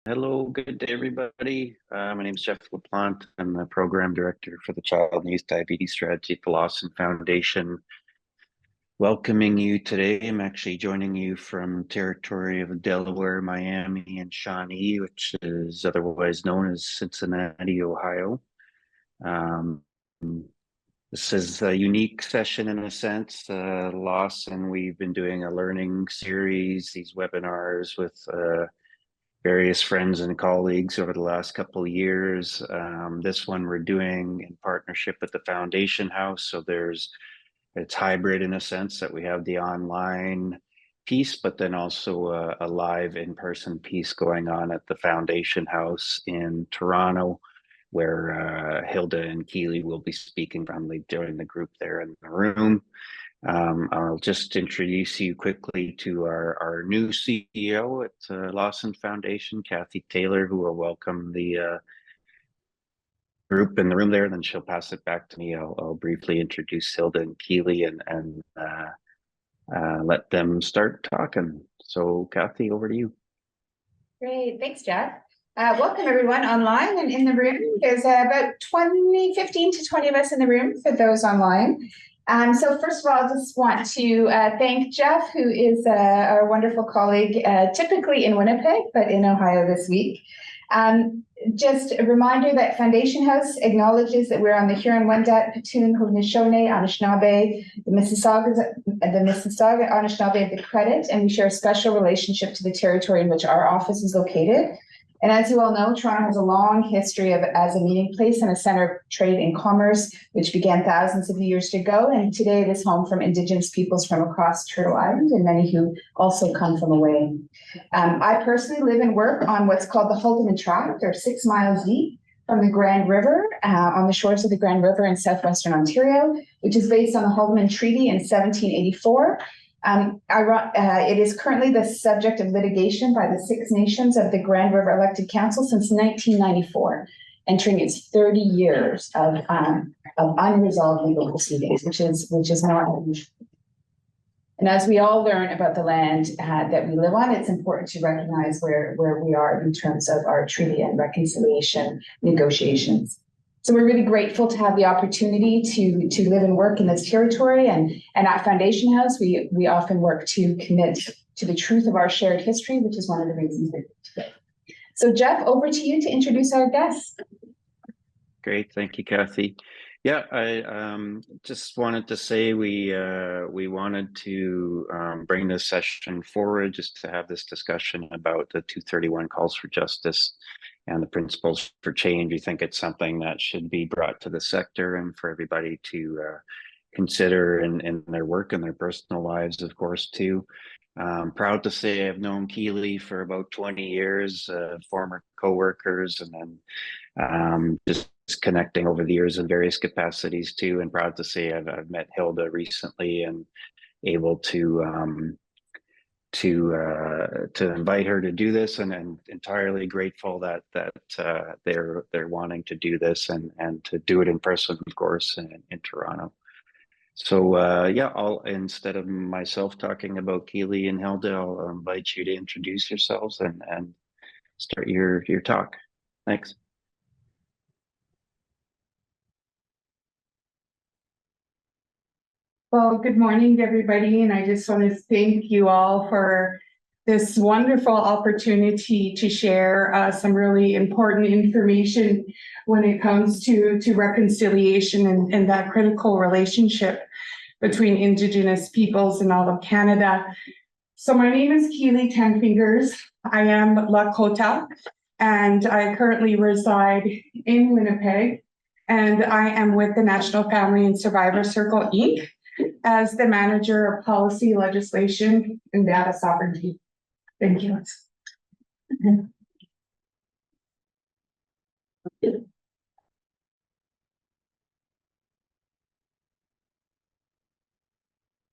Hello, good day, everybody. My name is Jeff LaPlante. I'm the program director for the Child and Youth Diabetes Strategy at the Lawson Foundation. Welcoming you today. I'm actually joining you from territory of Delaware, Miami, and Shawnee, which is otherwise known as Cincinnati, Ohio. This is a unique session in a sense. Lawson, we've been doing a learning series, these webinars with various friends and colleagues over the last couple of years. This one we're doing in partnership with the Foundation House. So it's hybrid in a sense that we have the online piece, but then also a live in-person piece going on at the Foundation House in Toronto, where Hilda and Keely will be speaking from. They join the group there in the room. I'll just introduce you quickly to our new CEO at Lawson Foundation, Kathy Taylor, who will welcome the group in the room there, and then she'll pass it back to me. I'll briefly introduce Hilda and Keely and let them start talking. So Kathy, over to you. Great, thanks, Jeff. Welcome everyone online and in the room. There's about 15 to 20 of us in the room for those online. So first of all, I just want to thank Jeff, who is our wonderful colleague, typically in Winnipeg, but in Ohio this week. Just a reminder that Foundation House acknowledges that we're on the Huron-Wendat, Petun, Haudenosaunee, Anishinaabe, the Mississauga Anishinaabe of the Credit, and we share a special relationship to the territory in which our office is located. And as you all know, Toronto has a long history as a meeting place and a center of trade and commerce, which began thousands of years ago. And today it is home from Indigenous peoples from across Turtle Island and many who also come from away. I personally live and work on what's called the Haldeman Tract, or 6 miles deep from the Grand River, on the shores of the Grand River in southwestern Ontario, which is based on the Haldeman Treaty in 1784. It is currently the subject of litigation by the Six Nations of the Grand River Elected Council since 1994, entering its 30 years of unresolved legal proceedings, which is not unusual. And as we all learn about the land that we live on, it's important to recognize where we are in terms of our treaty and reconciliation negotiations. So we're really grateful to have the opportunity to live and work in this territory. And at Foundation House, we often work to commit to the truth of our shared history, which is one of the reasons we're today. So Jeff, over to you to introduce our guests. Great, thank you, Kathy. Yeah, I just wanted to say we wanted to bring this session forward just to have this discussion about the 231 calls for justice and the principles for change. We think it's something that should be brought to the sector and for everybody to consider in their work and their personal lives, of course, too. Proud to say I've known Keely for about 20 years, former co-workers, and then just connecting over the years in various capacities too. And proud to say I've met Hilda recently and able to invite her to do this, and entirely grateful that they're wanting to do this and to do it in person, of course, in Toronto. So yeah, instead of myself talking about Keely and Hilda, I'll invite you to introduce yourselves and start your talk. Thanks. Well, good morning, everybody, and I just want to thank you all for this wonderful opportunity to share some really important information when it comes to reconciliation and that critical relationship between Indigenous peoples in all of Canada. So my name is Keely Ten Fingers. I am Lakota, and I currently reside in Winnipeg, and I am with the National Family and Survivor Circle, Inc., as the manager of policy, legislation, and data sovereignty. Thank you.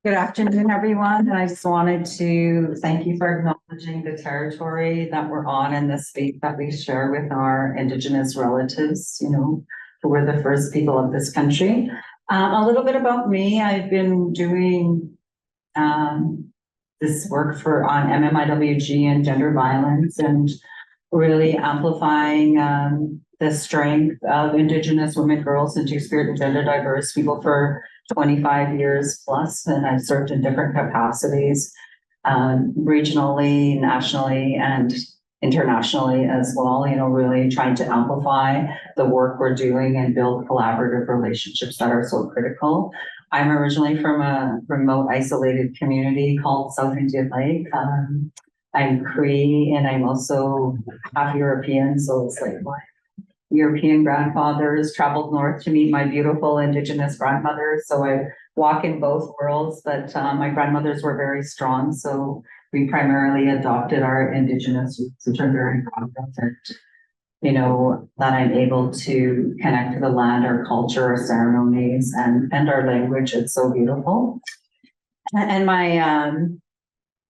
Good afternoon, everyone. And I just wanted to thank you for acknowledging the territory that we're on and the space that we share with our Indigenous relatives, who were the first people of this country. A little bit about me. I've been doing this work on MMIWG and gender violence, and really amplifying the strength of Indigenous women, girls, and Two-Spirit and gender diverse people for 25 years plus, and I've served in different capacities, regionally, nationally, and internationally as well, you know, really trying to amplify the work we're doing and build collaborative relationships that are so critical. I'm originally from a remote, isolated community called South Indian Lake. I'm Cree, and I'm also half European, so it's like my European grandfathers traveled north to meet my beautiful Indigenous grandmothers. So I walk in both worlds, but my grandmothers were very strong. So we primarily adopted our Indigenous roots, which are very proud of it. You know, that I'm able to connect to the land, our culture, our ceremonies, and our language. It's so beautiful. And my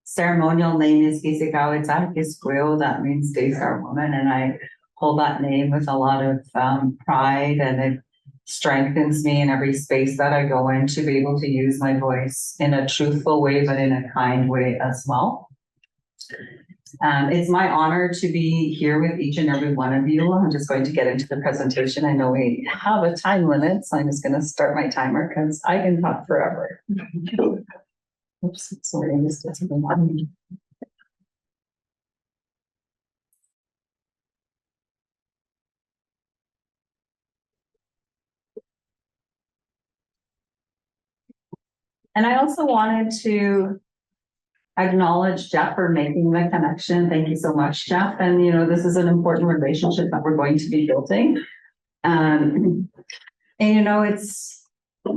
ceremonial name is Gisigawitsak Isquil. That means Daystar Woman, and I hold that name with a lot of pride, and it strengthens me in every space that I go in to be able to use my voice in a truthful way, but in a kind way as well. It's my honor to be here with each and every one of you. I'm just going to get into the presentation. I know we have a time limit, so I'm just going to start my timer because I can talk forever. Oops, sorry, this doesn't want me. And I also wanted to acknowledge Jeff for making the connection. Thank you so much, Jeff. And, you know, this is an important relationship that we're going to be building. And, you know, it's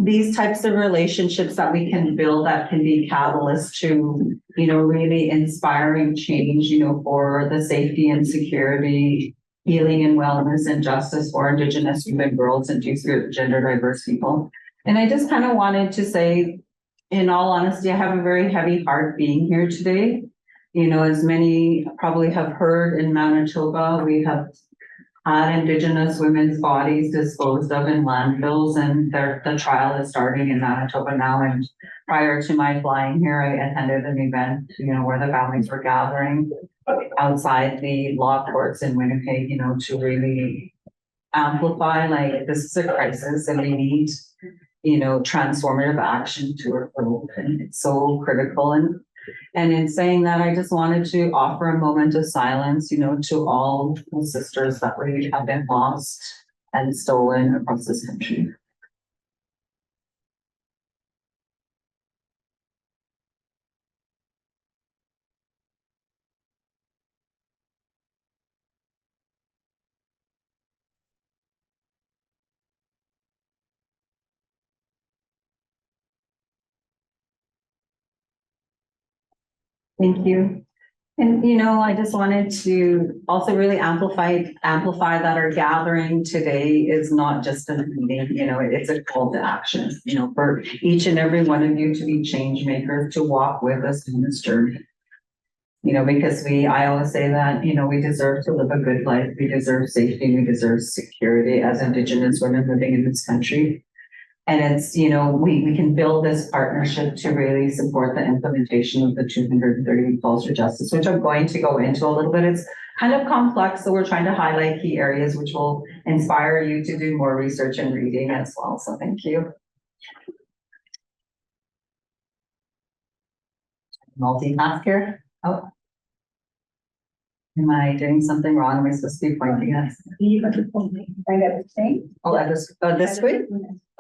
these types of relationships that we can build that can be catalysts to, you know, really inspiring change, you know, for the safety and security, healing and wellness and justice for Indigenous women, girls, and Two-Spirit gender diverse people. And I just kind of wanted to say, in all honesty, I have a very heavy heart being here today. You know, as many probably have heard, in Manitoba, we have had Indigenous women's bodies disposed of in landfills, and the trial is starting in Manitoba now. And prior to my flying here, I attended an event, you know, where the families were gathering outside the law courts in Winnipeg, you know, to really amplify, like, this is a crisis and we need, you know, transformative action to occur, and it's so critical. And in saying that, I just wanted to offer a moment of silence, you know, to all the sisters that really have been lost and stolen across this country. Thank you. And, you know, I just wanted to also really amplify that our gathering today is not just a meeting, you know, it's a call to action, you know, for each and every one of you to be change makers, to walk with us in this journey. You know, because I always say that, you know, we deserve to live a good life. We deserve safety. We deserve security as Indigenous women living in this country. And it's, you know, we can build this partnership to really support the implementation of the 230 calls for justice, which I'm going to go into a little bit. It's kind of complex, so we're trying to highlight key areas which will inspire you to do more research and reading as well. So thank you. Multitask here. Oh. Am I doing something wrong? Am I supposed to be pointing at? Oh, this way?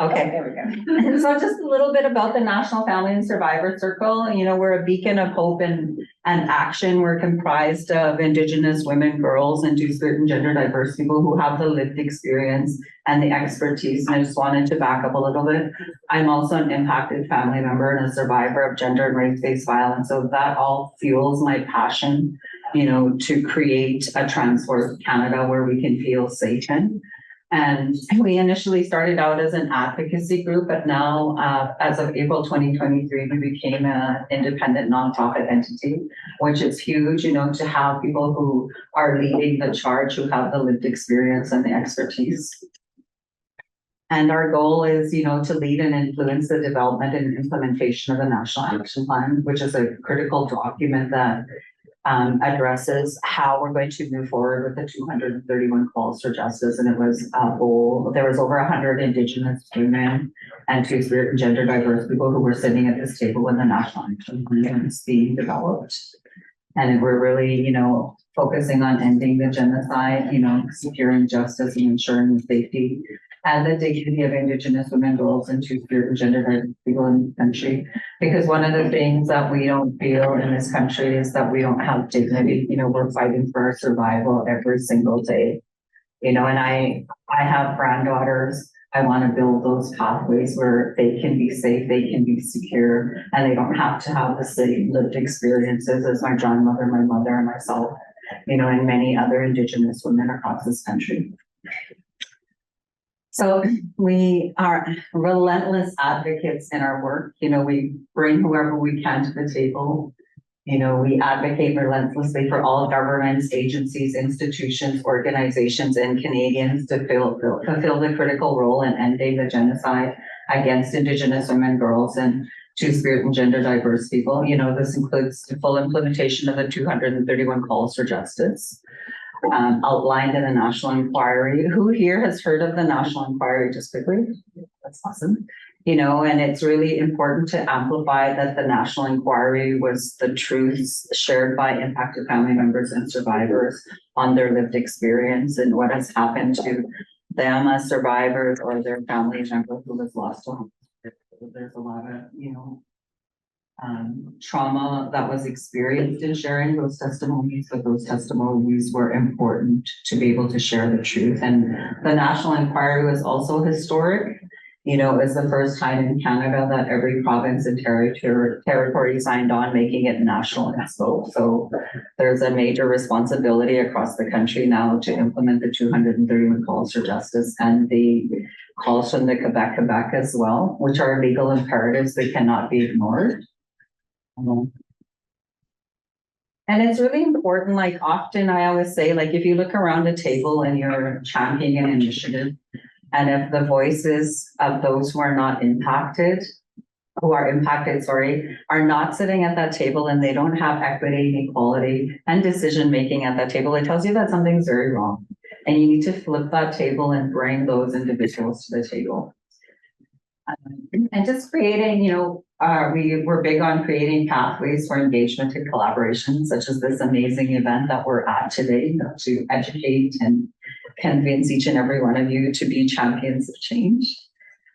Okay. There we go. And so just a little bit about the National Family and Survivor Circle. You know, we're a beacon of hope and action. We're comprised of Indigenous women, girls, and Two-Spirit and gender diverse people who have the lived experience and the expertise. And I just wanted to back up a little bit. I'm also an impacted family member and a survivor of gender and race-based violence. So that all fuels my passion, you know, to create a transformed Canada where we can feel safe in. And we initially started out as an advocacy group, but now, as of April 2023, we became an independent nonprofit entity, which is huge, you know, to have people who are leading the charge, who have the lived experience and the expertise. And our goal is, you know, to lead and influence the development and implementation of the National Action Plan, which is a critical document that addresses how we're going to move forward with the 231 calls for justice. And it was a goal. There was over 100 Indigenous women and Two-Spirit and gender diverse people who were sitting at this table when the national action plan was being developed. And we're really, you know, focusing on ending the genocide, you know, securing justice and ensuring the safety and the dignity of Indigenous women, girls, and Two-Spirit and gender diverse people in the country. Because one of the things that we don't feel in this country is that we don't have dignity. You know, we're fighting for our survival every single day. You know, and I have granddaughters. I want to build those pathways where they can be safe, they can be secure, and they don't have to have the same lived experiences as my grandmother, my mother, and myself, you know, and many other Indigenous women across this country. So we are relentless advocates in our work. You know, we bring whoever we can to the table. You know, we advocate relentlessly for all governments, agencies, institutions, organizations, and Canadians to fulfill the critical role in ending the genocide against Indigenous women, girls, and Two-Spirit and gender diverse people. You know, this includes the full implementation of the 231 calls for justice. Outlined in a national inquiry. Who here has heard of the national inquiry, just quickly? That's awesome. You know, and it's really important to amplify that the national inquiry was the truths shared by impacted family members and survivors on their lived experience and what has happened to them as survivors or their family member who was lost to home. There's a lot of, you know, trauma that was experienced in sharing those testimonies, but those testimonies were important to be able to share the truth. And the national inquiry was also historic. You know, it was the first time in Canada that every province and territory signed on, making it national in scope. So there's a major responsibility across the country now to implement the 231 calls for justice and the calls from the Quebec as well, which are legal imperatives that cannot be ignored. And it's really important, like often I always say, like if you look around a table and you're championing an initiative, and if the voices of those who are impacted, are not sitting at that table and they don't have equity and equality and decision-making at that table, it tells you that something's very wrong. And you need to flip that table and bring those individuals to the table. And just creating, you know, we're big on creating pathways for engagement and collaboration, such as this amazing event that we're at today, you know, to educate and convince each and every one of you to be champions of change.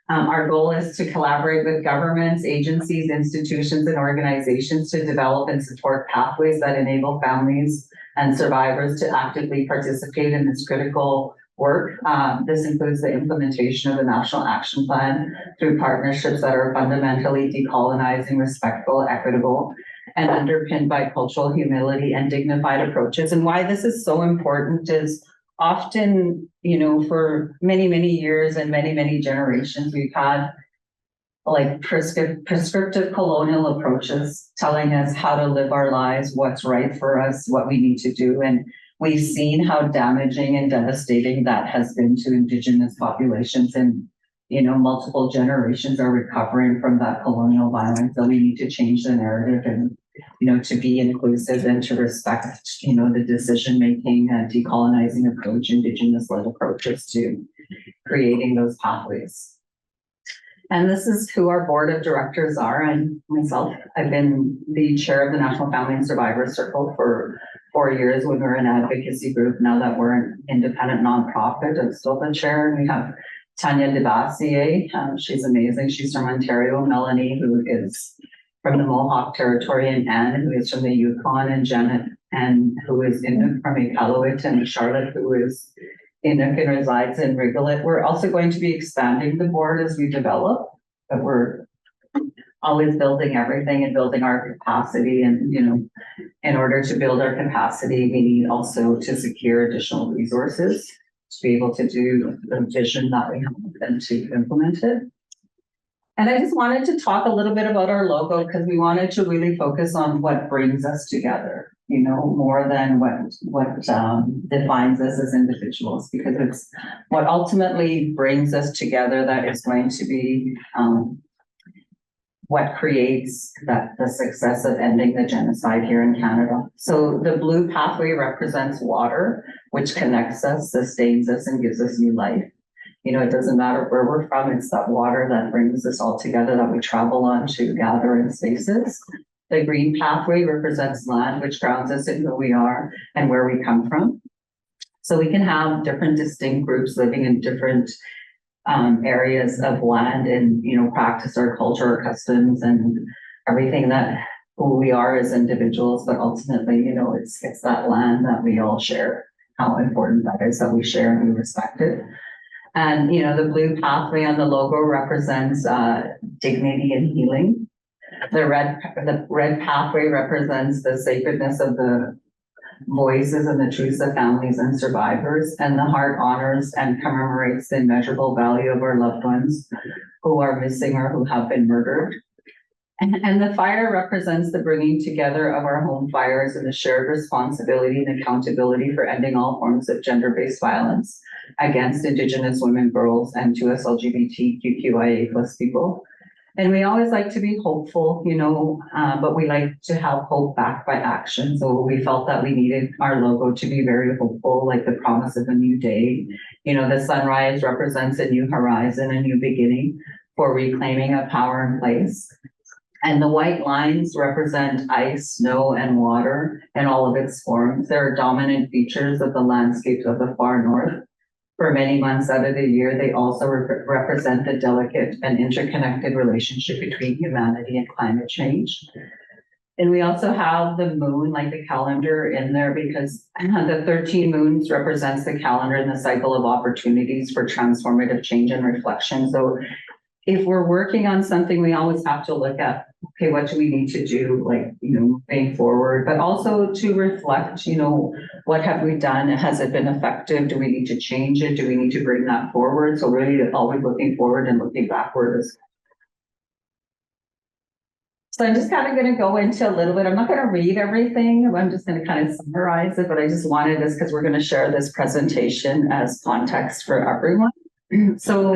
Our goal is to collaborate with governments, agencies, institutions, and organizations to develop and support pathways that enable families and survivors to actively participate in this critical work. This includes the implementation of the National Action Plan through partnerships that are fundamentally decolonizing, respectful, equitable, and underpinned by cultural humility and dignified approaches. And why this is so important is often, you know, for many, many years and many, many generations, we've had like prescriptive colonial approaches telling us how to live our lives, what's right for us, what we need to do. And we've seen how damaging and devastating that has been to Indigenous populations, and, you know, multiple generations are recovering from that colonial violence. So we need to change the narrative and, you know, to be inclusive and to respect, you know, the decision-making and decolonizing approach, Indigenous-led approaches to creating those pathways. And this is who our board of directors are. And myself, I've been the chair of the National Family and Survivors Circle for 4 years when we're an advocacy group. Now that we're an independent nonprofit, I'm still the chair. And we have Tanya Debassier. She's amazing. She's from Ontario. Melanie, who is from the Mohawk Territory, and Anne, who is from the Yukon, and Janet, and who is Inuk from Iqaluit, and Charlotte, who is Inuk and resides in Rigolet. We're also going to be expanding the board as we develop, but we're always building everything and building our capacity. And, you know, in order to build our capacity, we need also to secure additional resources to be able to do the vision that we have and to implement it. And I just wanted to talk a little bit about our logo, because we wanted to really focus on what brings us together, you know, more than what defines us as individuals, because it's what ultimately brings us together that is going to be what creates the success of ending the genocide here in Canada. So the blue pathway represents water, which connects us, sustains us, and gives us new life. You know, it doesn't matter where we're from, it's that water that brings us all together that we travel on to gather in spaces. The green pathway represents land, which grounds us in who we are and where we come from. So we can have different distinct groups living in different areas of land and, you know, practice our culture, our customs, and everything that who we are as individuals. But ultimately, you know, it's that land that we all share, how important that is, that we share and we respect it. And, you know, the blue pathway on the logo represents dignity and healing. The red pathway represents the sacredness of the voices and the truths of families and survivors, and the heart honors and commemorates the immeasurable value of our loved ones who are missing or who have been murdered. And the fire represents the bringing together of our home fires and the shared responsibility and accountability for ending all forms of gender-based violence against Indigenous women, girls, and to us LGBTQIA+ people. And we always like to be hopeful, you know, but we like to have hope backed by action. So we felt that we needed our logo to be very hopeful, like the promise of a new day. You know, the sunrise represents a new horizon, a new beginning for reclaiming a power and place. And the white lines represent ice, snow, and water in all of its forms. They're dominant features of the landscapes of the far north. For many months out of the year, they also represent the delicate and interconnected relationship between humanity and climate change. And we also have the moon, like the calendar, in there because the 13 moons represents the calendar and the cycle of opportunities for transformative change and reflection. So if we're working on something, we always have to look at, okay, what do we need to do, like, you know, moving forward, but also to reflect, you know, what have we done? Has it been effective? Do we need to change it? Do we need to bring that forward? So really always looking forward and looking backwards. So I'm just kind of going to go into a little bit. I'm not going to read everything. I'm just going to kind of summarize it, but I just wanted this because we're going to share this presentation as context for everyone. So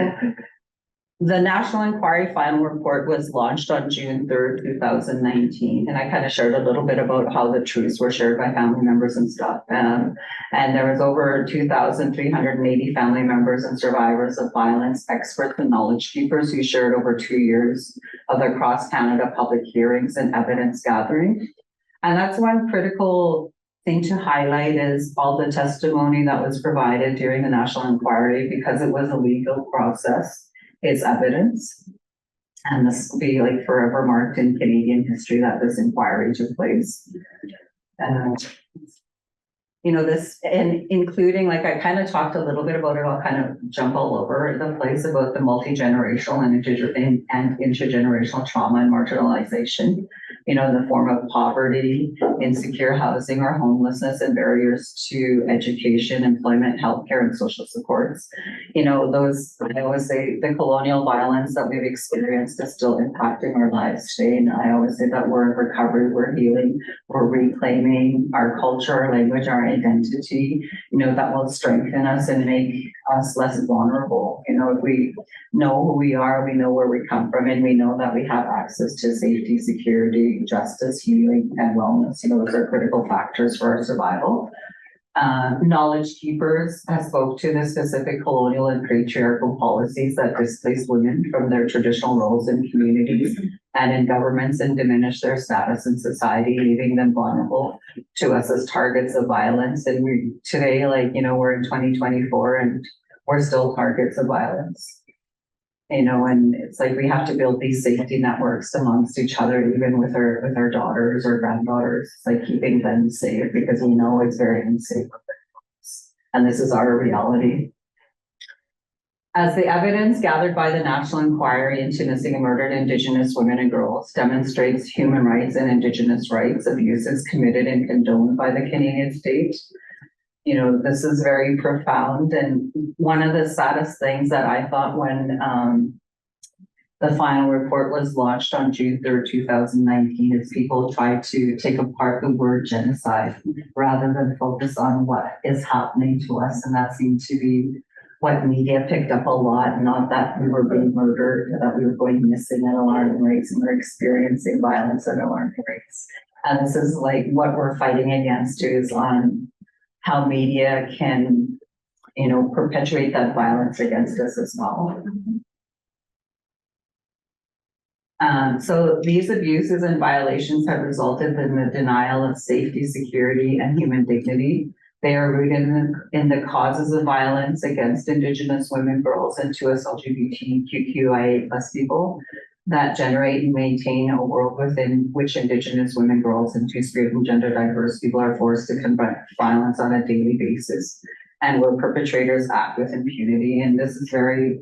the National Inquiry Final Report was launched on June 3rd, 2019. And I kind of shared a little bit about how the truths were shared by family members and stuff. And there was over 2,380 family members and survivors of violence, experts and knowledge keepers who shared over 2 years of their cross-Canada public hearings and evidence gathering. And that's one critical thing to highlight is all the testimony that was provided during the National Inquiry, because it was a legal process. Is evidence, and this will be like forever marked in Canadian history that this inquiry took place. You know, this, and including, like I kind of talked a little bit about it, I'll kind of jump all over the place about the multi-generational and intergenerational trauma and marginalization, you know, in the form of poverty, insecure housing or homelessness, and barriers to education, employment, healthcare, and social supports. You know, those, I always say the colonial violence that we've experienced is still impacting our lives today. And I always say that we're in recovery, we're healing, we're reclaiming our culture, our language, our identity, you know, that will strengthen us and make us less vulnerable. You know, if we know who we are, we know where we come from, and we know that we have access to safety, security, justice, healing, and wellness. You know, those are critical factors for our survival. Knowledge keepers spoke to the specific colonial and patriarchal policies that displace women from their traditional roles in communities and in governments and diminish their status in society, leaving them vulnerable to us as targets of violence. And we today, like, you know, we're in 2024 and we're still targets of violence. You know, and it's like we have to build these safety networks amongst each other, even with our daughters or granddaughters, like keeping them safe, because we know it's very unsafe. And this is our reality. As the evidence gathered by the National Inquiry into missing and murdered Indigenous women and girls demonstrates human rights and Indigenous rights abuses committed and condoned by the Canadian state. You know, this is very profound. And one of the saddest things that I thought when the final report was launched on June 3rd, 2019, is people tried to take apart the word genocide rather than focus on what is happening to us. And that seemed to be what media picked up a lot, not that we were being murdered, that we were going missing at alarming rates and we're experiencing violence at alarming rates. And this is like what we're fighting against is on how media can, you know, perpetuate that violence against us as well. So these abuses and violations have resulted in the denial of safety, security, and human dignity. They are rooted in the causes of violence against Indigenous women, girls, and 2S LGBTQIA+ people that generate and maintain a world within which Indigenous women, girls, and two-spirit and gender diverse people are forced to combat violence on a daily basis, and where perpetrators act with impunity. And this is very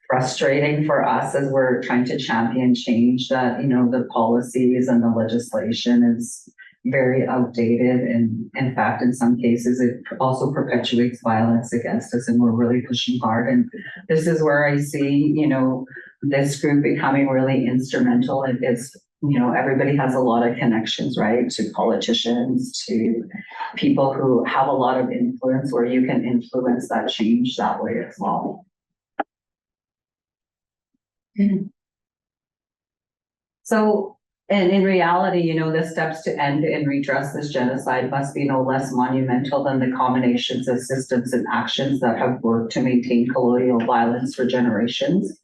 frustrating for us as we're trying to champion change, that, you know, the policies and the legislation is very outdated, and in fact, in some cases, it also perpetuates violence against us, and we're really pushing hard. And this is where I see, you know, this group becoming really instrumental. It's, you know, everybody has a lot of connections, right, to politicians, to people who have a lot of influence, where you can influence that change that way as well. So, and in reality, you know, the steps to end and redress this genocide must be no less monumental than the combinations of systems and actions that have worked to maintain colonial violence for generations.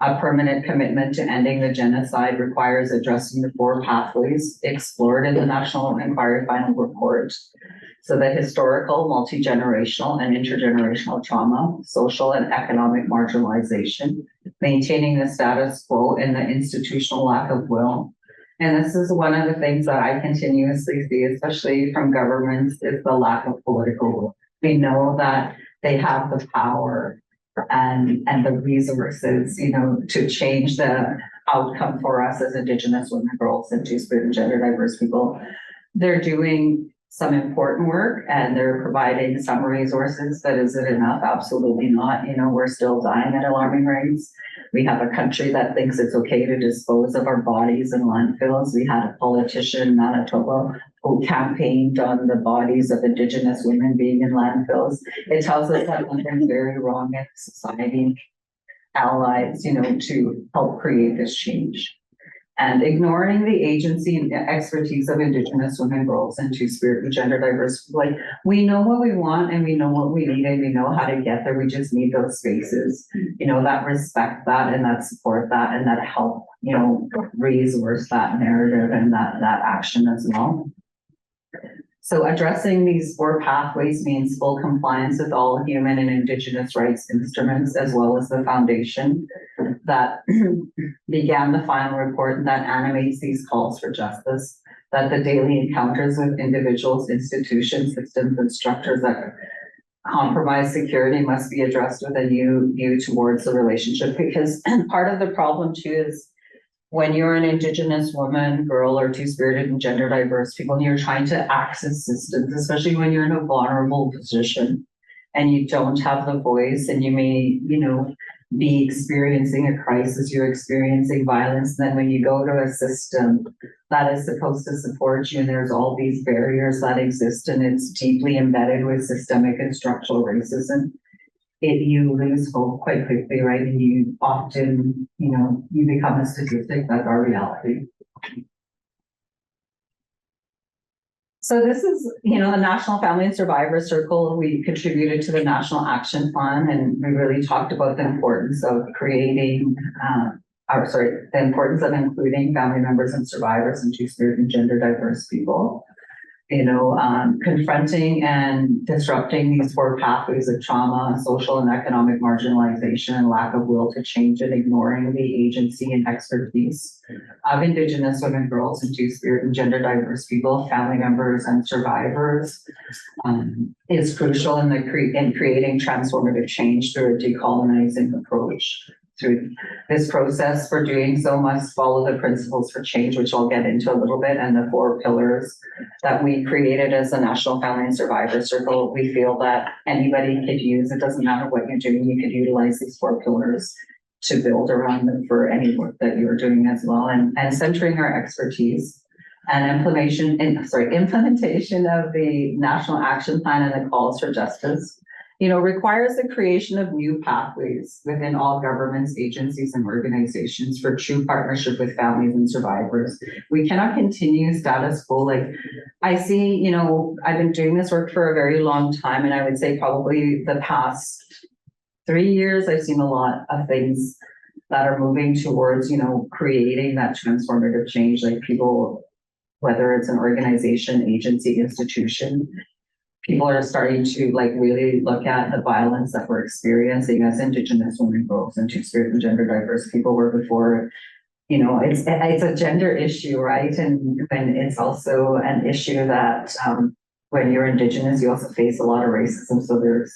A permanent commitment to ending the genocide requires addressing the 4 pathways explored in the National Inquiry Final Report. So the historical, multi-generational, and intergenerational trauma, social and economic marginalization, maintaining the status quo, and the institutional lack of will. And this is one of the things that I continuously see, especially from governments, is the lack of political will. We know that they have the power and the resources, you know, to change the outcome for us as Indigenous women, girls, and two-spirit and gender diverse people. They're doing some important work and they're providing some resources, but is it enough? Absolutely not. You know, we're still dying at alarming rates. We have a country that thinks it's okay to dispose of our bodies in landfills. We had a politician in Manitoba who campaigned on the bodies of Indigenous women being in landfills. It tells us that something's very wrong in society, allies, you know, to help create this change. And ignoring the agency and expertise of Indigenous women, girls, and two-spirit and gender diverse. Like, we know what we want and we know what we need and we know how to get there. We just need those spaces, you know, that respect that and that support that and that help, you know, resource that narrative and that action as well. So addressing these 4 pathways means full compliance with all human and Indigenous rights instruments, as well as the foundation that began the final report that animates these calls for justice, that the daily encounters with individuals, institutions, systems, and structures that compromise security must be addressed with a new view towards the relationship. Because part of the problem too is when you're an Indigenous woman, girl, or two-spirited and gender diverse people, and you're trying to access systems, especially when you're in a vulnerable position and you don't have the voice and you may, you know, be experiencing a crisis, you're experiencing violence. Then when you go to a system that is supposed to support you, and there's all these barriers that exist and it's deeply embedded with systemic and structural racism, you lose hope quite quickly, right? And you often, you know, you become a statistic. That's our reality. So this is, you know, the National Family and Survivor Circle. We contributed to the National Action Plan, and we really talked about the importance of creating, the importance of including family members and survivors and two-spirit and gender diverse people. You know, confronting and disrupting these 4 pathways of trauma, social and economic marginalization, and lack of will to change, and ignoring the agency and expertise of Indigenous women, girls, and two-spirit and gender diverse people, family members, and survivors is crucial in creating transformative change through a decolonizing approach. Through this process, for doing so, must follow the principles for change, which I'll get into a little bit, and the 4 pillars that we created as the National Family and Survivor Circle. We feel that anybody could use, it doesn't matter what you're doing, you could utilize these 4 pillars to build around them for any work that you're doing as well, and centering our expertise and implementation of the National Action Plan and the calls for justice requires the creation of new pathways within all governments, agencies, and organizations for true partnership with families and survivors. We cannot continue status quo. Like I see, I've been doing this work for a very long time, and I would say probably the past 3 years, I've seen a lot of things that are moving towards, creating that transformative change, like people, whether it's an organization, agency, institution, people are starting to like really look at the violence that we're experiencing as Indigenous women, girls, and two-spirit and gender diverse people were before. It's a gender issue, right? And it's also an issue that when you're Indigenous, you also face a lot of racism. So there's,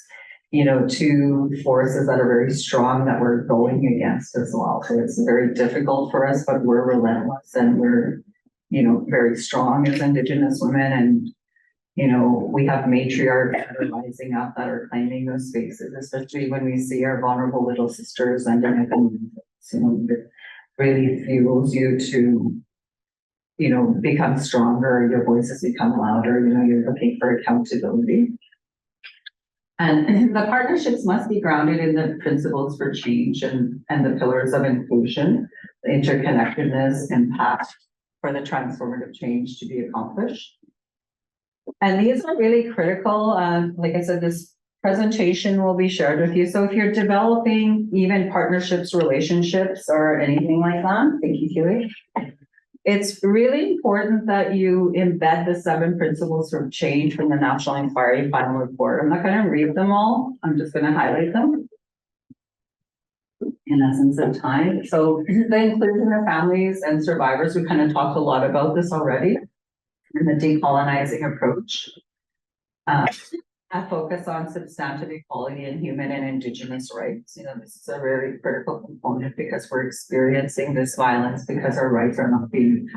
two forces that are very strong that we're going against as well. So it's very difficult for us, but we're relentless and we're, very strong as Indigenous women. And we have matriarchs that are rising up that are claiming those spaces, especially when we see our vulnerable little sisters and it really fuels you to, become stronger, your voices become louder, you're looking for accountability. And the partnerships must be grounded in the principles for change and the pillars of inclusion, the interconnectedness, impact for the transformative change to be accomplished. And these are really critical. Like I said, this presentation will be shared with you. So if you're developing even partnerships, relationships, or anything like that, thank you, Keely. It's really important that you embed the 7 principles for change from the National Inquiry Final Report. I'm not going to read them all. I'm just going to highlight them in essence of time. So the inclusion of families and survivors, we kind of talked a lot about this already. And the decolonizing approach, a focus on substantive equality and human and Indigenous rights. This is a very critical component because we're experiencing this violence because our rights are not being,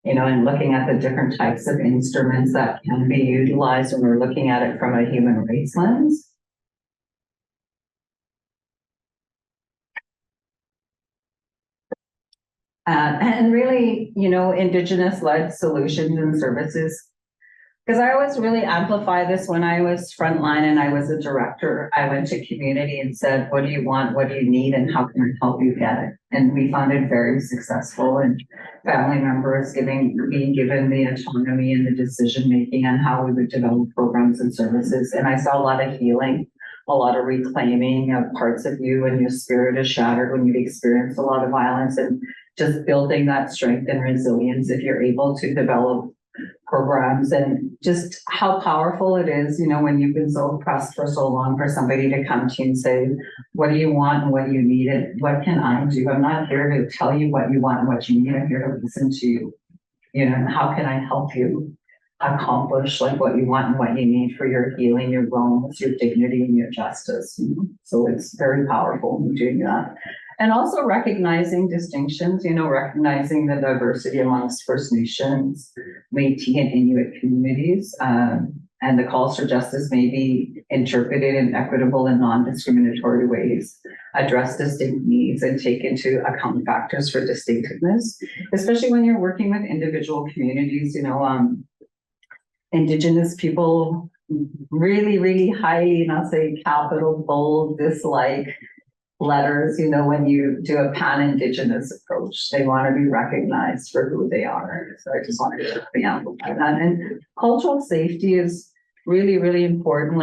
and looking at the different types of instruments that can be utilized when we're looking at it from a human rights lens. And really, Indigenous-led solutions and services. Because I always really amplify this when I was frontline and I was a director. I went to community and said, what do you want? What do you need? And how can I help you get it? And we found it very successful. And family members being given the autonomy and the decision-making on how we would develop programs and services. And I saw a lot of healing, a lot of reclaiming of parts of you when your spirit is shattered, when you've experienced a lot of violence, and just building that strength and resilience if you're able to develop programs, and just how powerful it is, when you've been so oppressed for so long, for somebody to come to you and say, what do you want and what do you need? And what can I do? I'm not here to tell you what you want and what you need. I'm here to listen to you. How can I help you accomplish like what you want and what you need for your healing, your wellness, your dignity, and your justice? So it's very powerful in doing that. And also recognizing distinctions, recognizing the diversity amongst First Nations, Métis, and Inuit communities. And the calls for justice may be interpreted in equitable and non-discriminatory ways, address distinct needs, and take into account factors for distinctiveness, especially when you're working with individual communities. Indigenous people really, really highly, and I'll say capital bold, dislike letters, when you do a pan-Indigenous approach, they want to be recognized for who they are. So I just wanted to amplify that. And cultural safety is really, really important.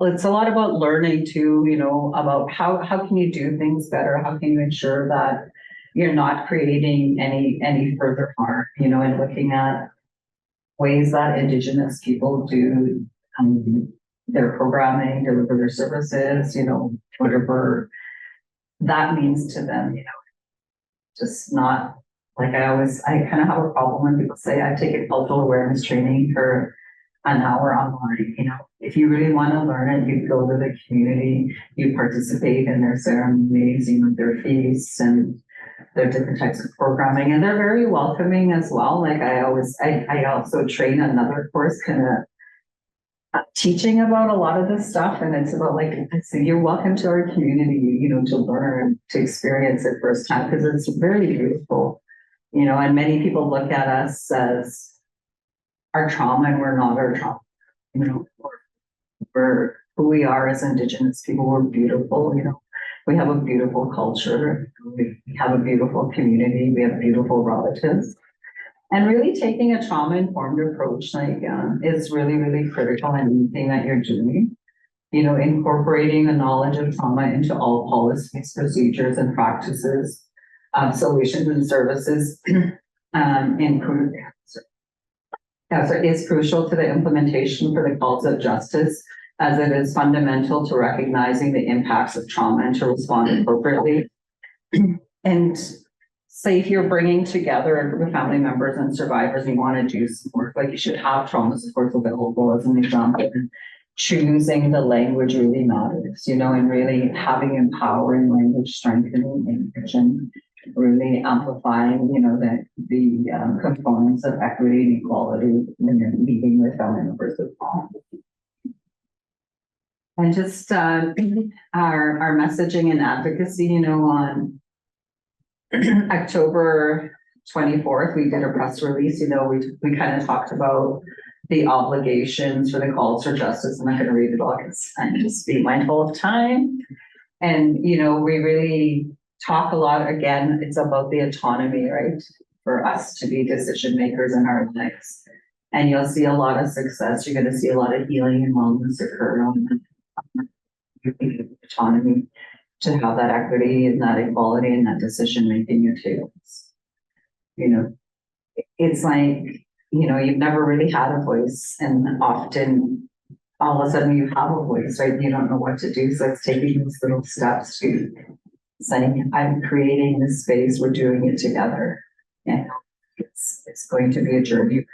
It's a lot about learning too, about how can you do things better? How can you ensure that you're not creating any further harm, and looking at ways that Indigenous people do their programming, deliver their services, whatever that means to them, just not like I kind of have a problem when people say I take a cultural awareness training for an hour online. If you really want to learn it, you go to the community, you participate in their ceremonies, their feasts and their different types of programming, and they're very welcoming as well. Like I also train another course kind of teaching about a lot of this stuff, and it's about so you're welcome to our community, to learn, to experience it firsthand, because it's very beautiful, and many people look at us as our trauma, and we're not our trauma, for who we are as Indigenous people. We're beautiful, you know. We have a beautiful culture. We have a beautiful community. We have beautiful relatives. And really taking a trauma-informed approach, like, is really, really critical in anything that you're doing. You know, incorporating a knowledge of trauma into all policies, procedures, and practices, solutions and services, is crucial to the implementation for the calls of justice, as it is fundamental to recognizing the impacts of trauma and to respond appropriately. And say if you're bringing together a group of family members and survivors, and you want to do some work, like you should have trauma support available as an example. Choosing the language really matters, you know, and really having empowering language, strengthening language, and really amplifying, you know, the components of equity and equality when you're meeting with family members as well. And just our messaging and advocacy, you know, on October 24th, we did a press release, you know, we kind of talked about the obligations for the calls for justice. I'm not going to read it all because I'm just being mindful of time. And, you know, we really talk a lot, again, it's about the autonomy, right? For us to be decision makers in our lives. And you'll see a lot of success. You're going to see a lot of healing and wellness occur on autonomy to have that equity and that equality and that decision making your tables. You know, it's like, you know, you've never really had a voice, and often all of a sudden you have a voice, right? You don't know what to do. So it's taking these little steps to saying, I'm creating this space, we're doing it together. And it's going to be a journey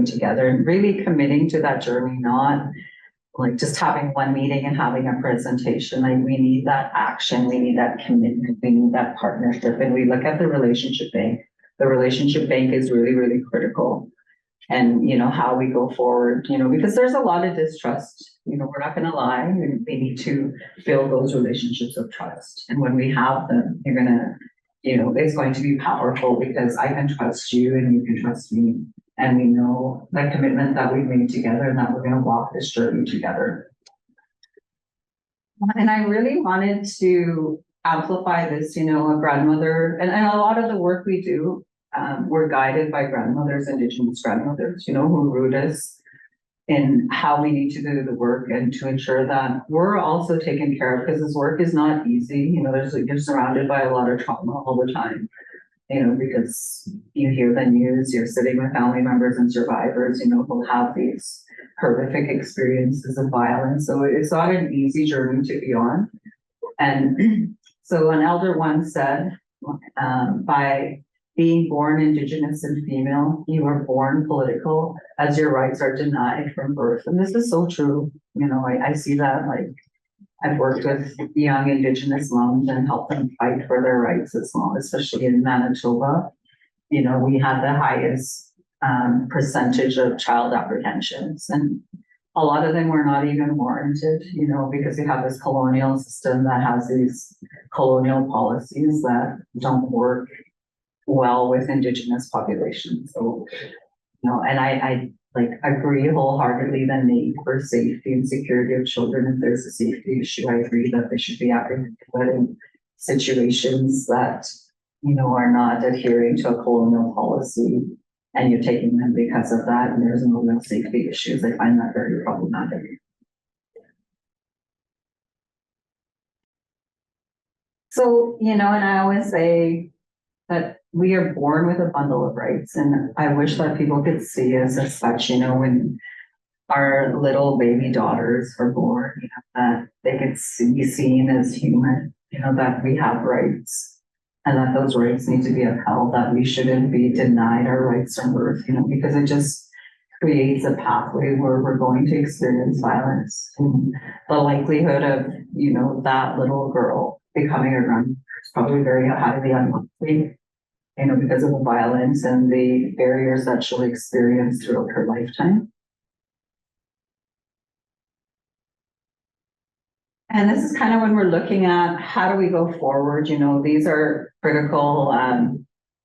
together, and really committing to that journey, not like just having one meeting and having a presentation. Like, we need that action, we need that commitment, we need that partnership. And we look at the relationship bank. The relationship bank is really, really critical. And, you know, how we go forward, you know, because there's a lot of distrust, you know, we're not going to lie. We need to build those relationships of trust. And when we have them, you're going to, you know, it's going to be powerful because I can trust you and you can trust me. And we know the commitment that we've made together and that we're going to walk this journey together. And I really wanted to amplify this, you know, a grandmother, and a lot of the work we do, we're guided by grandmothers, Indigenous grandmothers, you know, who root us in how we need to do the work and to ensure that we're also taken care of, because this work is not easy. You know, you're surrounded by a lot of trauma all the time, you know, because you hear the news, you're sitting with family members and survivors, you know, who have these horrific experiences of violence. So it's not an easy journey to be on. And so an elder once said, by being born Indigenous and female, you are born political as your rights are denied from birth. And this is so true. You know, I see that, like, I've worked with young Indigenous moms and helped them fight for their rights as well, especially in Manitoba. You know, we had the highest percentage of child apprehensions, and a lot of them were not even warranted, you know, because you have this colonial system that has these colonial policies that don't work well with Indigenous populations. So, you know, and I like agree wholeheartedly the need for safety and security of children. If there's a safety issue, I agree that they should be apprehended in situations that, you know, are not adhering to a colonial policy, and you're taking them because of that, and there's no real safety issues. I find that very problematic. So, you know, and I always say that we are born with a bundle of rights, and I wish that people could see us as such, you know, when our little baby daughters are born, you know, that they could be seen as human, you know, that we have rights and that those rights need to be upheld, that we shouldn't be denied our rights from birth, you know, because it just creates a pathway where we're going to experience violence. And the likelihood of, you know, that little girl becoming a grandmother is probably very highly unlikely, you know, because of the violence and the barriers that she'll experience throughout her lifetime. And this is kind of when we're looking at how do we go forward. You know, these are critical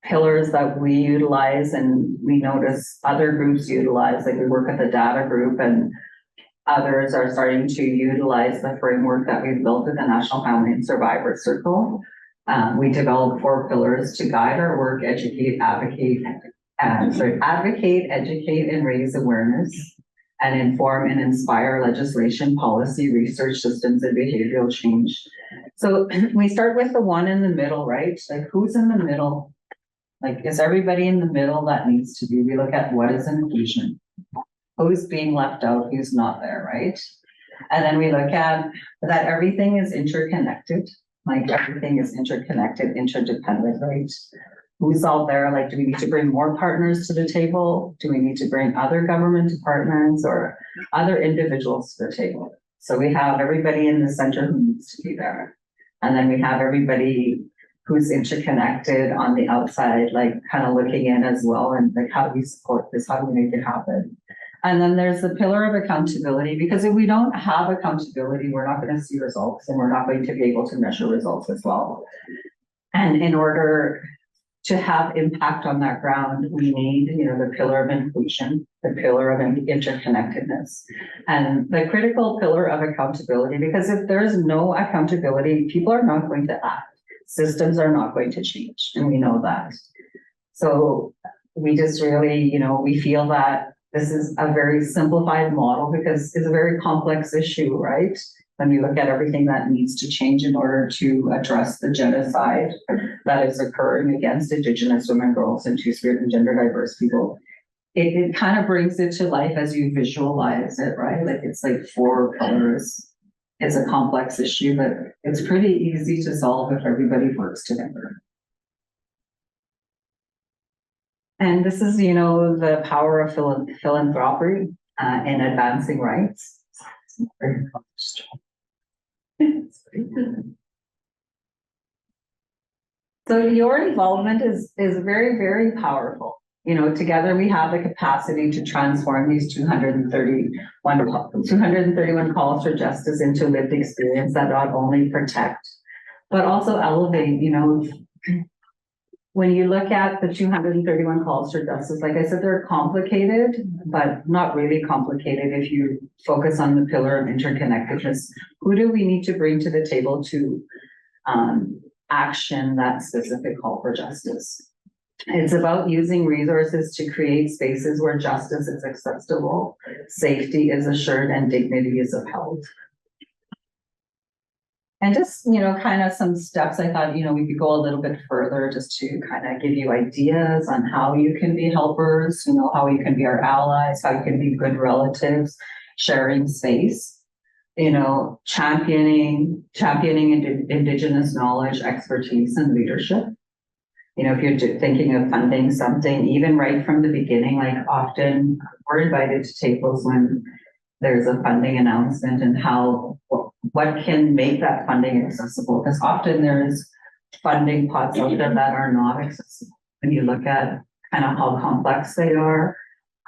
pillars that we utilize and we notice other groups utilize. Like, we work at the data group, and Others are starting to utilize the framework that we've built with the National Family and Survivor Circle. We developed 4 pillars to guide our work: educate, educate, and raise awareness, and inform and inspire legislation, policy, research, systems, and behavioral change. So we start with the one in the middle, right? Like, who's in the middle? Like, is everybody in the middle that needs to be? We look at what is inclusion, who's being left out, who's not there, right? And then we look at that everything is interconnected, like everything is interconnected, interdependent, right? Who's all there? Like, do we need to bring more partners to the table? Do we need to bring other government departments or other individuals to the table? So we have everybody in the center who needs to be there. And then we have everybody who's interconnected on the outside, like kind of looking in as well. And like, how do we support this? How do we make it happen? And then there's the pillar of accountability, because if we don't have accountability, we're not going to see results, and we're not going to be able to measure results as well. And in order to have impact on that ground, we need, the pillar of inclusion, the pillar of interconnectedness, and the critical pillar of accountability, because if there's no accountability, people are not going to act. Systems are not going to change, and we know that. So we just really, we feel that this is a very simplified model because it's a very complex issue, right? When we look at everything that needs to change in order to address the genocide that is occurring against Indigenous women, girls, and Two-Spirit and gender diverse people, it kind of brings it to life as you visualize it, right? Like, it's like 4 pillars. It's a complex issue, but it's pretty easy to solve if everybody works together. And this is, the power of philanthropy in advancing rights. So your involvement is very, very powerful. Together we have the capacity to transform these 231 calls for justice into lived experience that not only protect, but also elevate. When you look at the 231 calls for justice, like I said, they're complicated, but not really complicated if you focus on the pillar of interconnectedness. Who do we need to bring to the table to action that specific call for justice? It's about using resources to create spaces where justice is accessible, safety is assured, and dignity is upheld. And just, kind of some steps, I thought, we could go a little bit further just to kind of give you ideas on how you can be helpers, how you can be our allies, how you can be good relatives, sharing space, championing Indigenous knowledge, expertise, and leadership. If you're thinking of funding something, even right from the beginning, like often we're invited to tables when there's a funding announcement and what can make that funding accessible, because often there's funding pots out there that are not accessible. When you look at kind of how complex they are,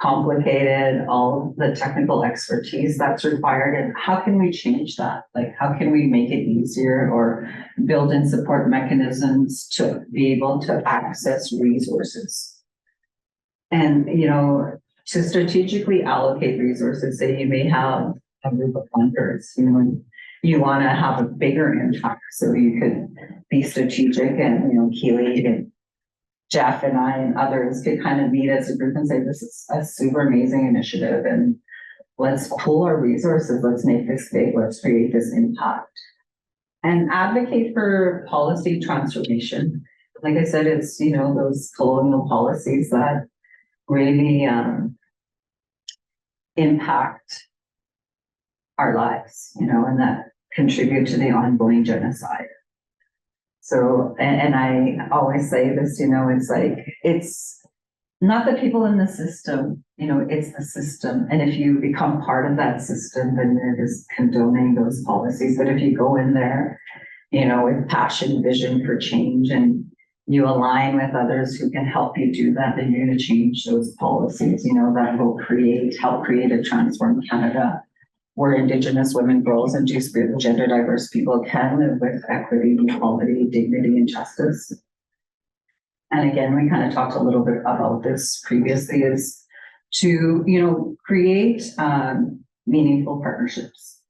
complicated, all the technical expertise that's required, and how can we change that? Like, how can we make it easier or build in support mechanisms to be able to access resources? And, to strategically allocate resources, say you may have a group of funders, you want to have a bigger impact, so you could be strategic, and, Keely and Jeff and I and others could kind of meet as a group and say, this is a super amazing initiative, and let's pool our resources. Let's make this big. Let's create this impact and advocate for policy transformation. Like I said, it's, those colonial policies that really impact our lives, and that contribute to the ongoing genocide. So, and I always say this, it's like, it's not the people in the system, it's the system. And if you become part of that system, then you're just condoning those policies. But if you go in there, with passion, vision for change, and you align with others who can help you do that, then you're going to change those policies, that will help create a transformed Canada where Indigenous women, girls, and Two-Spirit and gender diverse people can live with equity, equality, dignity, and justice. And again, we kind of talked a little bit about this previously, is to, create meaningful partnerships.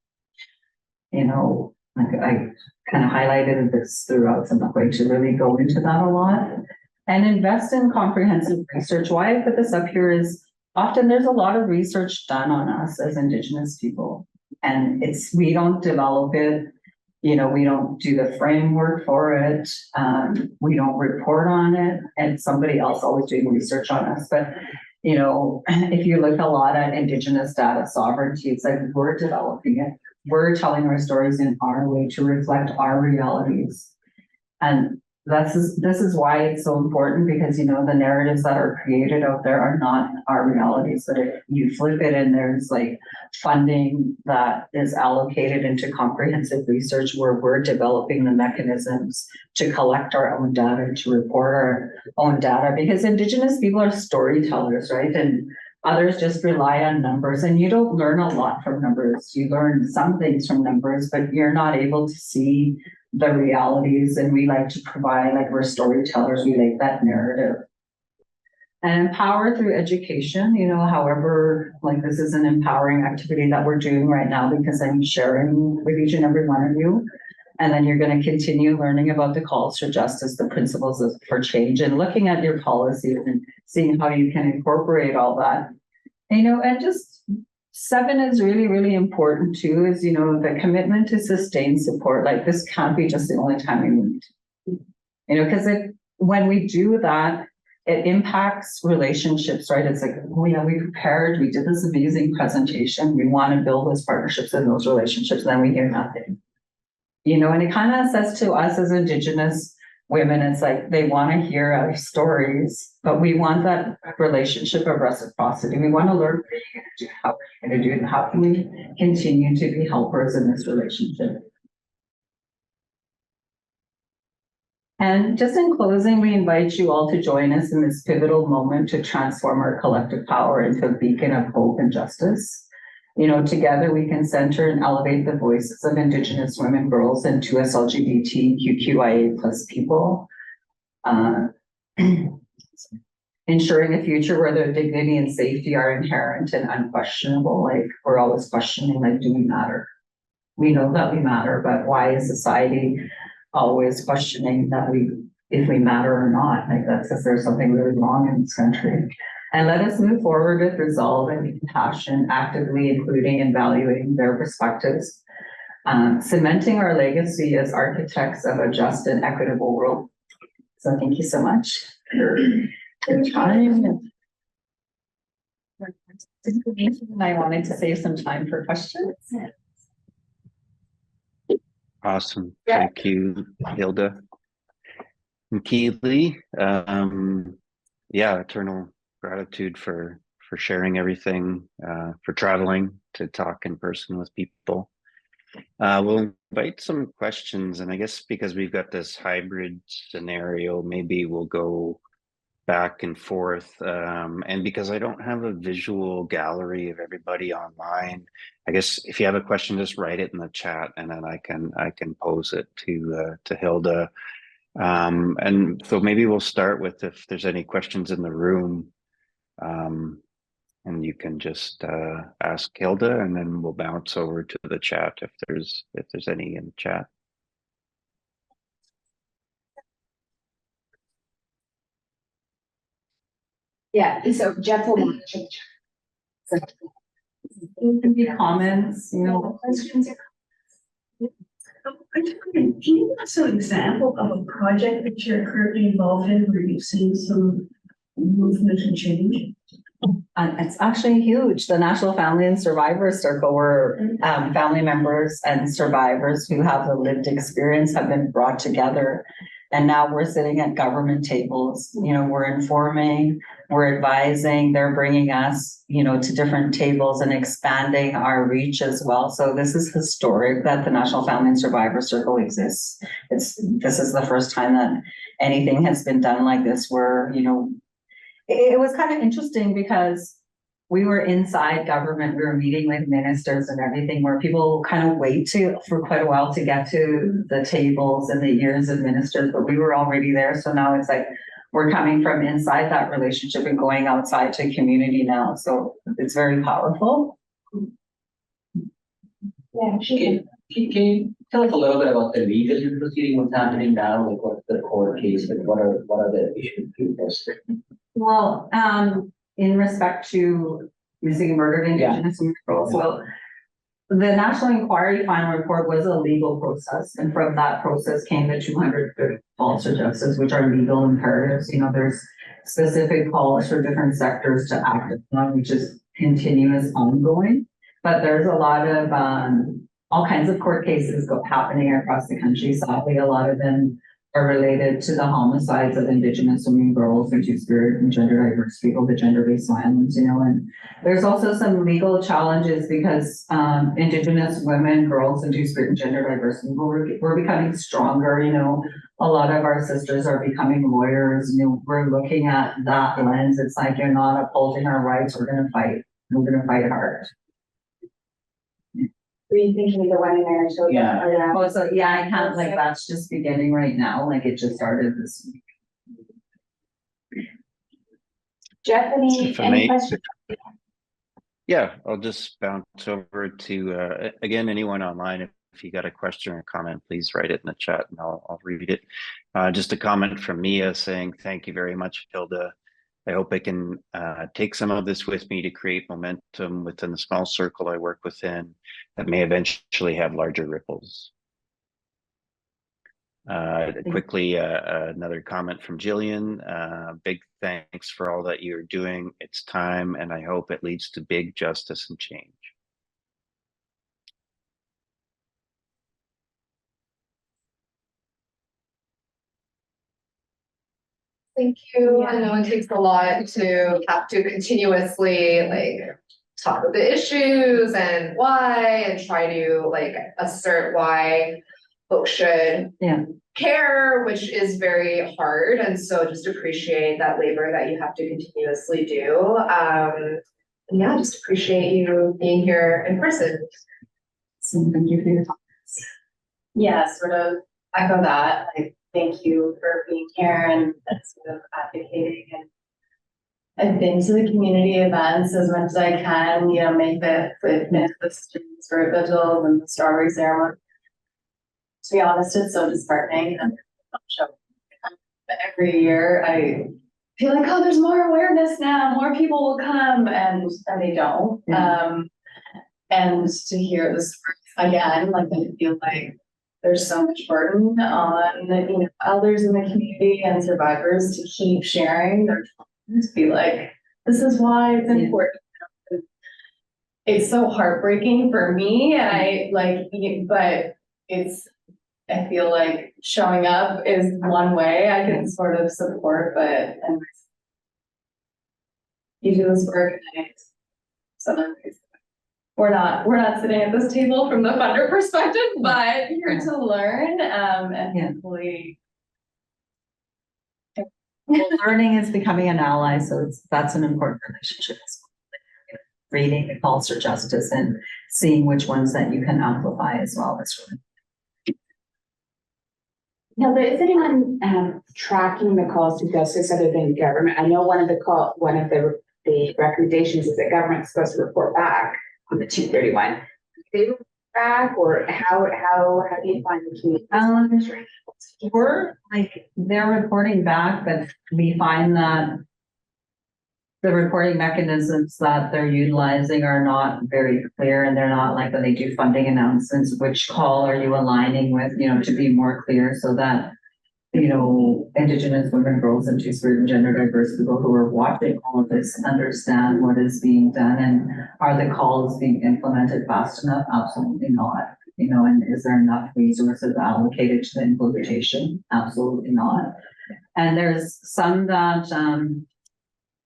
You know, like I kind of highlighted this throughout, so I'm not going to really go into that a lot. And invest in comprehensive research. Why I put this up here is often there's a lot of research done on us as Indigenous people, and we don't develop it. You know, we don't do the framework for it. We don't report on it, and somebody else always doing research on us. But, you know, if you look a lot at Indigenous data sovereignty, it's like we're developing it. We're telling our stories in our way to reflect our realities. And this is why it's so important, because, you know, the narratives that are created out there are not our realities. But if you flip it and there's like funding that is allocated into comprehensive research where we're developing the mechanisms to collect our own data, to report our own data, because Indigenous people are storytellers, right? And others just rely on numbers, and you don't learn a lot from numbers. You learn some things from numbers, but you're not able to see the realities. And we like to provide, like, we're storytellers, we like that narrative. And empower through education, you know, however, like this is an empowering activity that we're doing right now because I'm sharing with each and every one of you. And then you're going to continue learning about the calls for justice, the principles for change, and looking at your policies and seeing how you can incorporate all that. You know, and just 7 is really, really important too, is, you know, the commitment to sustain support. Like, this can't be just the only time we meet. You know, because when we do that, it impacts relationships, right? It's like, oh yeah, we prepared, we did this amazing presentation, we want to build those partnerships and those relationships, and then we hear nothing. You know, and it kind of says to us as Indigenous women, it's like they want to hear our stories, but we want that relationship of reciprocity. We want to learn what you're going to do, how we're going to do it, and how can we continue to be helpers in this relationship. And just in closing, we invite you all to join us in this pivotal moment to transform our collective power into a beacon of hope and justice. You know, together we can center and elevate the voices of Indigenous women, girls, and 2S LGBTQIA+ people, ensuring a future where their dignity and safety are inherent and unquestionable. Like, we're always questioning, like, do we matter? We know that we matter, but why is society always questioning that if we matter or not? Like, that says there's something really wrong in this country. And let us move forward with resolve and compassion, actively including and valuing their perspectives, cementing our legacy as architects of a just and equitable world. So thank you so much for your time. And I wanted to save some time for questions. Awesome. Thank you, Hilda. And Keely, eternal gratitude for sharing everything, for traveling to talk in person with people. We'll invite some questions, and I guess because we've got this hybrid scenario, maybe we'll go back and forth. And because I don't have a visual gallery of everybody online, I guess if you have a question, just write it in the chat, and then I can pose it to Hilda. And so maybe we'll start with if there's any questions in the room. And you can just ask Hilda, and then we'll bounce over to the chat if there's any in the chat. Yeah, so Jeff will want to change. It can be comments, you know. Questions. Can you give us an example of a project that you're currently involved in where you've seen some movement and change? It's actually huge. The National Family and Survivor Circle, where family members and survivors who have the lived experience have been brought together. And now we're sitting at government tables, you know, we're informing, we're advising, they're bringing us, you know, to different tables and expanding our reach as well. So this is historic that the National Family and Survivor Circle exists. This is the first time that anything has been done like this, where, you know, it was kind of interesting because we were inside government, we were meeting with ministers and everything, where people kind of wait for quite a while to get to the tables and the ears of ministers, but we were already there. So now it's like we're coming from inside that relationship and going outside to community now. So it's very powerful. Yeah, Can you tell us a little bit about the legal proceeding, what's happening now, like what's the court case, like what are the issues? Well, in respect to missing and murdered Indigenous women and girls, well, the National Inquiry final report was a legal process, and from that process came the 230 calls to justice, which are legal imperatives. You know, there's specific calls for different sectors to act on, which is continuous, ongoing. But there's a lot of all kinds of court cases happening across the country. Sadly, a lot of them are related to the homicides of Indigenous women, girls, and two-spirit and gender diverse people, the gender-based violence, you know. And there's also some legal challenges because Indigenous women, girls, and two-spirit and gender diverse people we're becoming stronger, you know. A lot of our sisters are becoming lawyers, you know. We're looking at that lens. It's like, you're not upholding our rights, we're gonna fight. We're gonna fight hard. Were you thinking of the one in Arizona? Yeah. Oh, so yeah, I can't, like, that's just beginning right now, like it just started this week. Jeff, If I any may. questions? Yeah, I'll just bounce over to, again, anyone online, if you got a question or comment, please write it in the chat and I'll read it. Just a comment from Mia saying, thank you very much, Hilda. I hope I can take some of this with me to create momentum within the small circle I work within that may eventually have larger ripples. Quickly, another comment from Jillian. Big thanks for all that you're doing. It's time, and I hope it leads to big justice and change. Thank you. Yeah. I know it takes a lot to have to continuously like talk about the issues and why and try to like assert why folks should care, which is very hard. And so just appreciate that labor that you have to continuously do. And yeah, just appreciate you being here in person. So thank you for your time. Yeah, sort of echo that. Like, thank you for being here and sort of advocating. And I've been to the community events as much as I can, you know, make the students for vigils and the strawberry ceremony. To be honest, it's so disheartening. But every year I feel like, oh, there's more awareness now, more people will come, and they don't. And to hear this again, like I feel like there's so much burden on the elders in the community and survivors to keep sharing their to be like, this is why it's important. It's so heartbreaking for me, and I like, but I feel like showing up is one way I can sort of support, but and you do this work, and sometimes we're not sitting at this table from the funder perspective, but here to learn and hopefully. Well, learning is becoming an ally, so that's an important relationship as well. Reading the calls for justice and seeing which ones that you can amplify as well. That's really. Now, is anyone tracking the calls to justice other than government? I know one of the recommendations is that government's supposed to report back on the 231. They report back, or how do you find the community? We're like, they're reporting back, but we find that the reporting mechanisms that they're utilizing are not very clear, and they're not like when they do funding announcements, which call are you aligning with, you know, to be more clear so that, you know, Indigenous women, girls, and two-spirit and gender diverse people who are watching all of this understand what is being done, and are the calls being implemented fast enough? Absolutely not. You know, and is there enough resources allocated to the implementation? Absolutely not. And there's some that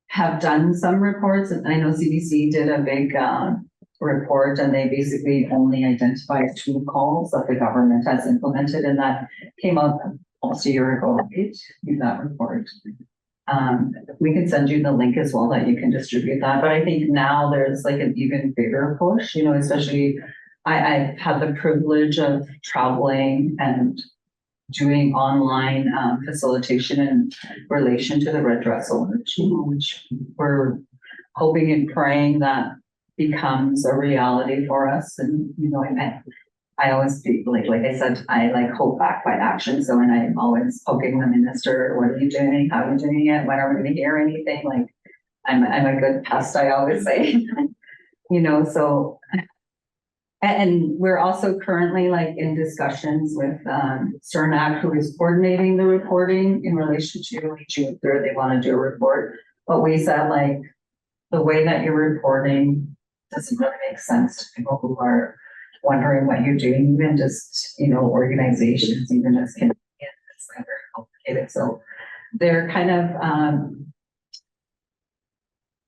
have done some reports, and I know CBC did a big report, and they basically only identified 2 calls that the government has implemented, and that came out almost a year ago, right? That report. We can send you the link as well that you can distribute that. But I think now there's like an even bigger push, you know, especially I've had the privilege of traveling and doing online facilitation in relation to the red dress alert, which we're hoping and praying that becomes a reality for us. And, you know, I always feel like I said, I like hope back by action. So when I'm always poking the minister, what are you doing? How are you doing it? When are we going to hear anything? Like I'm a good pest, I always say, you know, so. And we're also currently like in discussions with Cernak, who is coordinating the reporting in relation to June 3rd. They want to do a report, but we said like the way that you're reporting doesn't really make sense to people who are wondering what you're doing, even just, you know, organizations, even as Canadians, it's like very complicated. So they're kind of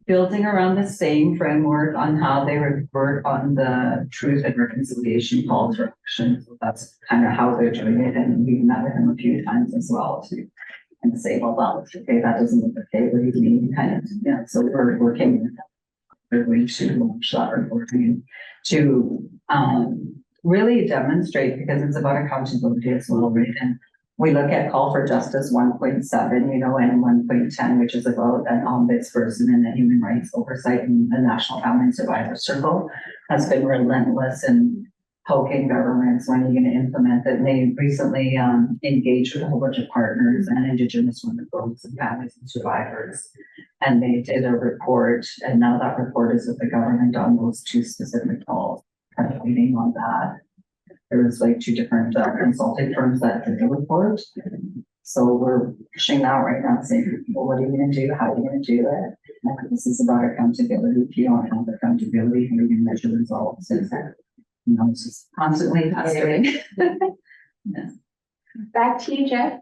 building around the same framework on how they report on the truth and reconciliation call to action. So that's kind of how they're doing it. And we've met with them a few times as well to kind of say, well, that's okay, that doesn't look okay, what do you mean? Kind of, yeah. So we're working with them. We're going to launch that reporting to really demonstrate, because it's about accountability as well, right? And we look at call for justice 1.7, you know, and 1.10, which is about an ombudsperson and a human rights oversight in the National Family Survivor Circle, has been relentless in poking governments when you're going to implement it. And they recently engaged with a whole bunch of partners and Indigenous women groups and families and survivors. And they did a report, and now that report is with the government on those two specific calls, kind of waiting on that. There was like two different consulting firms that did the report. So we're pushing that right now, saying, well, what are you going to do? How are you going to do it? And this is about accountability. If you don't have accountability, how are you going to measure results? Is that, you know, it's just constantly testing. Yeah. Back to you, Jeff.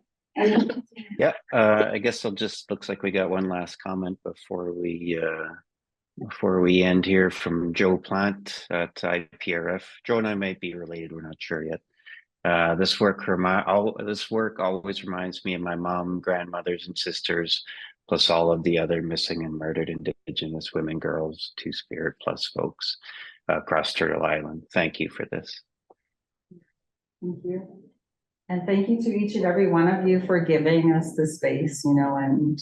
Yeah, I guess I'll just, looks like we got one last comment before we end here from Joe Plant at IPRF. Joe and I might be related, we're not sure yet. This work always reminds me of my mom, grandmothers, and sisters, plus all of the other missing and murdered Indigenous women, girls, Two-Spirit plus folks across Turtle Island. Thank you for this. Thank you. And thank you to each and every one of you for giving us the space, you know, and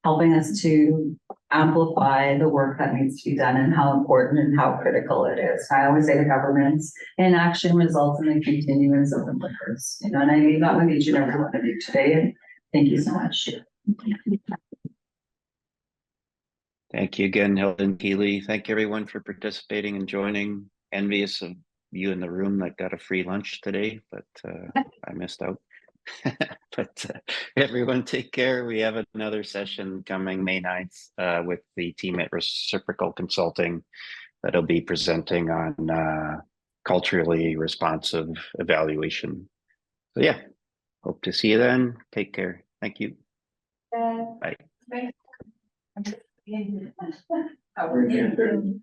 helping us to amplify the work that needs to be done and how important and how critical it is. I always say the government's inaction results in the continuance of the workers. You know, and I leave that with each and every one of you today. And thank you so much. Thank you again, Hilda and Keely. Thank you everyone for participating and joining. Envious of you in the room that got a free lunch today, but I missed out. But everyone take care. We have another session coming May 9th with the team at Reciprocal Consulting that'll be presenting on culturally responsive evaluation. So yeah, hope to see you then. Take care. Thank you. Bye. Bye. How are you?